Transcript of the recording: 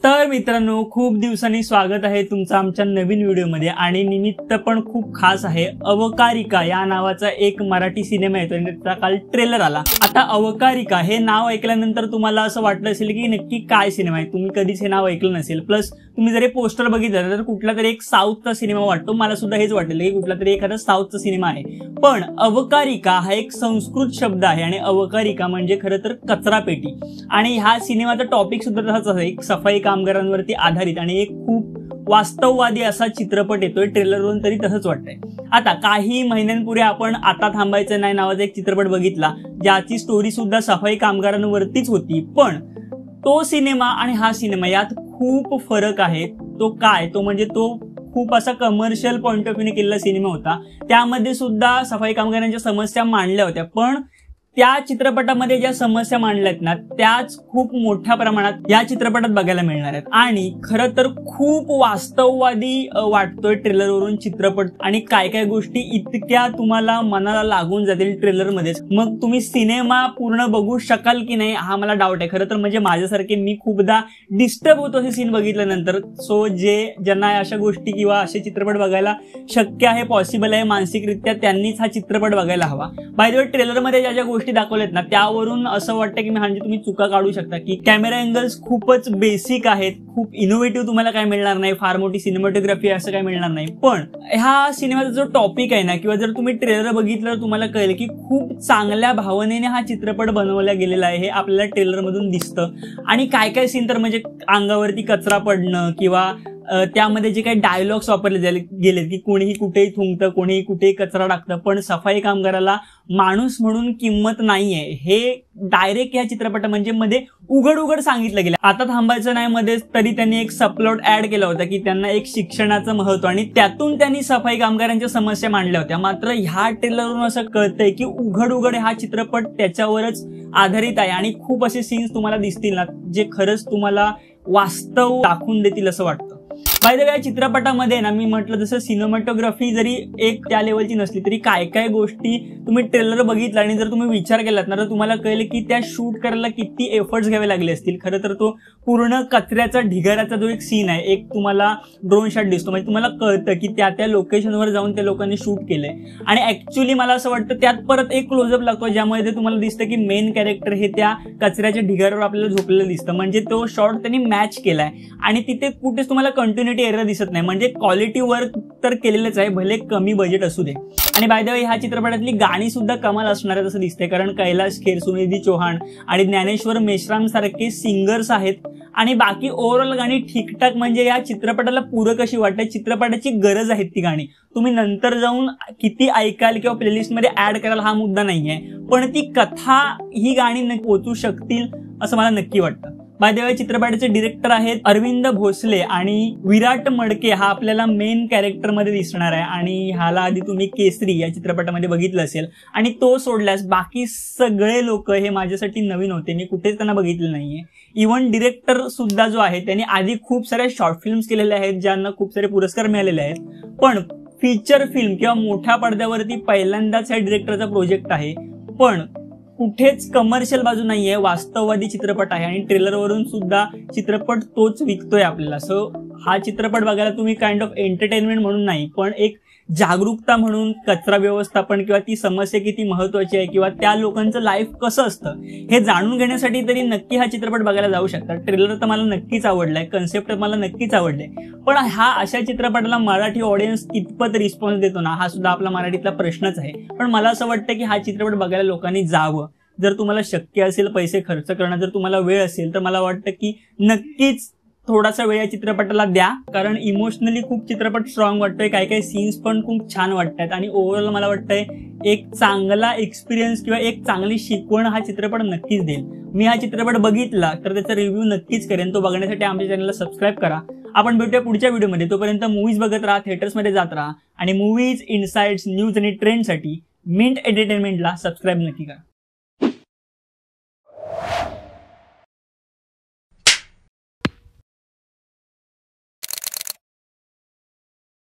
तर मित्रांनो, खूप दिवसांनी स्वागत आहे तुमचं आमच्या नवीन व्हिडिओमध्ये आणि निमित्त पण खूप खास आहे। अवकारिका या नावाचा एक मराठी सिनेमा येतो आणि त्याचा काल ट्रेलर आला। आता अवकारिका हे नाव ऐकल्यानंतर तुम्हाला असं वाटलं असेल की नक्की काय सिनेमा आहे, तुम्ही कधीच हे नाव ऐकलं नसेल। प्लस तुम्ही जर पोस्टर बघितलं तर कुठला तरी एक साऊथचा सिनेमा वाटतो, मला सुद्धा हेच वाटलं की कुठला तरी एखादा साऊथचा सिनेमा आहे। पण अवकारिका हा एक संस्कृत शब्द आहे आणि अवकारिका म्हणजे खरं तर कचरा पेटी आणि ह्या सिनेमाचा टॉपिक सुद्धा तसाच आहे, एक सफाई कामगारांवरती आधारित आणि एक खूप वास्तववादी असा चित्रपट येतोय। ट्रेलरवरून तरी तसंच वाटतंय। आता काही महिन्यांपूर्वी आपण आता थांबायचं नाही नावाचा एक चित्रपट बघितला, ज्याची स्टोरी सुद्धा सफाई कामगारांवरतीच होती। पण तो सिनेमा आणि हा सिनेमा यात खूप फरक आहे। तो काय, तो म्हणजे तो खूप असा कमर्शियल पॉइंट ऑफ व्ह्यूने केलेला सिनेमा होता। त्यामध्ये सुद्धा सफाई कामगारांच्या समस्या मांडल्या होत्या, पण त्या चित्रपटामध्ये ज्या समस्या मांडल्यात ना त्याच खूप मोठ्या प्रमाणात या चित्रपटात बघायला मिळणार आहेत आणि खरं तर खूप वास्तववादी वाटतोय ट्रेलरवरून चित्रपट आणि काय काय गोष्टी इतक्या तुम्हाला मनाला लागून जातील ट्रेलरमध्येच। मग तुम्ही सिनेमा पूर्ण बघू शकाल की नाही हा मला डाऊट आहे। खरं तर म्हणजे माझ्यासारखे मी खूपदा डिस्टर्ब होतो हे सीन बघितल्यानंतर। सो ज्यांना अशा गोष्टी किंवा असे चित्रपट बघायला शक्य आहे, पॉसिबल आहे मानसिकरित्या, त्यांनीच हा चित्रपट बघायला हवा। बाय द वे ट्रेलरमध्ये ज्या गोष्टी दाखवलेत ना त्यावरून असं वाटतं की म्हणजे तुम्ही चुका काढू शकता की कॅमेरा अँगल्स खूपच बेसिक आहेत, खूप इनोव्हेटिव्ह तुम्हाला काय मिळणार नाही, फार मोठी सिनेमॅटोग्राफी असं काय मिळणार नाही। पण ह्या सिनेमाचा जो टॉपिक आहे ना किंवा जर तुम्ही ट्रेलर बघितलं तर तुम्हाला कळेल की खूप चांगल्या भावनेने हा चित्रपट बनवला गेलेला आहे, हे आपल्याला ट्रेलर मधून दिसतं। आणि काय काय सीन तर म्हणजे अंगावरती कचरा पडणं किंवा त्यामध्ये जे काही डायलॉग्स वापरले गेलेत की कोणीही कुठेही थुंकतं, कोणीही कुठेही कचरा टाकतं, पण सफाई कामगाराला माणूस म्हणून किंमत नाहीये, हे डायरेक्ट या चित्रपटा म्हणजे मध्ये उघड उघड सांगितलं गेलं। आता थांबायचं नाही मध्ये तरी त्यांनी एक सबप्लॉट ऍड केला होता की त्यांना एक शिक्षणाचं महत्व आणि त्यातून त्यांनी सफाई कामगारांच्या समस्या मांडल्या होत्या। मात्र ह्या ट्रेलरवरून असं कळतंय की उघड उघड हा चित्रपट त्याच्यावरच आधारित आहे आणि खूप असे सीन्स तुम्हाला दिसतील ना जे खरंच तुम्हाला वास्तव दाखवून देतील असं वाटतं। बाय द वे या चित्रपटामध्ये ना मी म्हटलं जसं सिनेमॅटोग्राफी जरी एक त्या लेवलची नसली तरी काय काय गोष्टी तुम्ही ट्रेलर बघितला आणि जर तुम्ही विचार केलात ना तर तुम्हाला कळेल की त्या शूट करायला किती एफर्ट्स घ्यावे लागले असतील। खरं तर तो पूर्ण कचऱ्याचा ढिगाऱ्याचा जो एक सीन आहे, एक तुम्हाला ड्रोन शॉट दिसतो, म्हणजे तुम्हाला कळतं की त्या लोकेशनवर जाऊन त्या लोकांनी शूट केलंय। आणि ऍक्च्युअली मला असं वाटतं त्यात परत एक क्लोजअप लागतो ज्यामुळे ते तुम्हाला दिसतं की मेन कॅरेक्टर हे त्या कचऱ्याच्या ढिगाऱ्यावर आपल्याला झोपलेलं दिसतं, म्हणजे तो शॉट त्यांनी मॅच केलाय आणि तिथे कुठेच तुम्हाला कंटिन्युटी एरर दिसत नाही, म्हणजे क्वालिटी वर्क तर केलेलंच आहे, भले कमी बजेट असू दे। आणि बाय द वे ह्या चित्रपटातली गाणी सुद्धा कमाल असणार आहेत असं दिसतंय, कारण कैलाश खेर, सुनिधी चौहान आणि ज्ञानेश्वर मेश्राम सारखे सिंगर्स आहेत आणि बाकी ओव्हरऑल गाणी ठीकठाक, म्हणजे या चित्रपटाला पूरक अशी वाटते। चित्रपटाची गरज आहे ती गाणी, तुम्ही नंतर जाऊन किती ऐकाल किंवा प्लेलिस्टमध्ये ऍड कराल हा मुद्दा नाहीये, पण ती कथा ही गाणी पोहोचू शकतील असं मला नक्की वाटतं। बाय द वे चित्रपटाचे डिरेक्टर आहेत अरविंद भोसले आणि विराट मडके हा आपल्याला मेन कॅरेक्टर मध्ये दिसणार आहे आणि ह्याला आधी तुम्ही केसरी या चित्रपटामध्ये बघितलं असेल आणि तो सोडल्यास बाकी सगळे लोक हे माझ्यासाठी नवीन होते, मी कुठेच त्यांना बघितलं नाहीये। इव्हन डिरेक्टर सुद्धा जो आहे त्यांनी आधी खूप साऱ्या शॉर्ट फिल्म्स केलेल्या आहेत ज्यांना खूप सारे पुरस्कार मिळालेले आहेत, पण फीचर फिल्म किंवा मोठ्या पडद्यावरती पहिल्यांदाच या डिरेक्टरचा प्रोजेक्ट आहे। पण कुठेच कमर्शियल बाजू नाहीये, वास्तववादी चित्रपट आहे आणि ट्रेलरवरून सुद्धा चित्रपट तोच विकतोय आपल्याला। सो हा चित्रपट बघायला तुम्ही काइंड ऑफ एंटरटेनमेंट म्हणून नाही, पण एक जागरूकता म्हणून कचरा व्यवस्थापन किंवा ती समस्या किती महत्वाची आहे किंवा त्या लोकांचं लाईफ कसं असतं हे जाणून घेण्यासाठी तरी नक्की हा चित्रपट बघायला जाऊ शकता। ट्रेलर तर मला नक्कीच आवडलाय, कन्सेप्ट मला नक्कीच आवडले, पण हा अशा चित्रपटाला मराठी ऑडियन्स कितपत रिस्पॉन्स देतो ना हा सुद्धा आपला मराठीतला प्रश्नच आहे। पण मला असं वाटतं की हा चित्रपट बघायला लोकांनी जावं, जर तुम्हाला शक्य असेल पैसे खर्च करणं, जर तुम्हाला वेळ असेल तर मला वाटतं की नक्कीच थोडासा वेळ या चित्रपटाला द्या, कारण इमोशनली खूप चित्रपट स्ट्रॉंग वाटतोय, काही काही सीन्स पण खूप छान वाटतात आणि ओव्हरऑल मला वाटतंय एक चांगला एक्सपिरियन्स किंवा एक चांगली शिकवण हा चित्रपट नक्कीच देईल। मी हा चित्रपट बघितला तर त्याचा रिव्ह्यू नक्कीच करेन, तो बघण्यासाठी आमच्या चॅनलला सबस्क्राईब करा। आपण भेटूया पुढच्या व्हिडिओमध्ये, तोपर्यंत मूवीज बघत राहा, थिएटर्समध्ये जात राहा आणि मूवीज, इनसाइट्स, न्यूज आणि ट्रेंडसाठी मिंट एंटरटेनमेंटला सबस्क्राईब नक्की करा।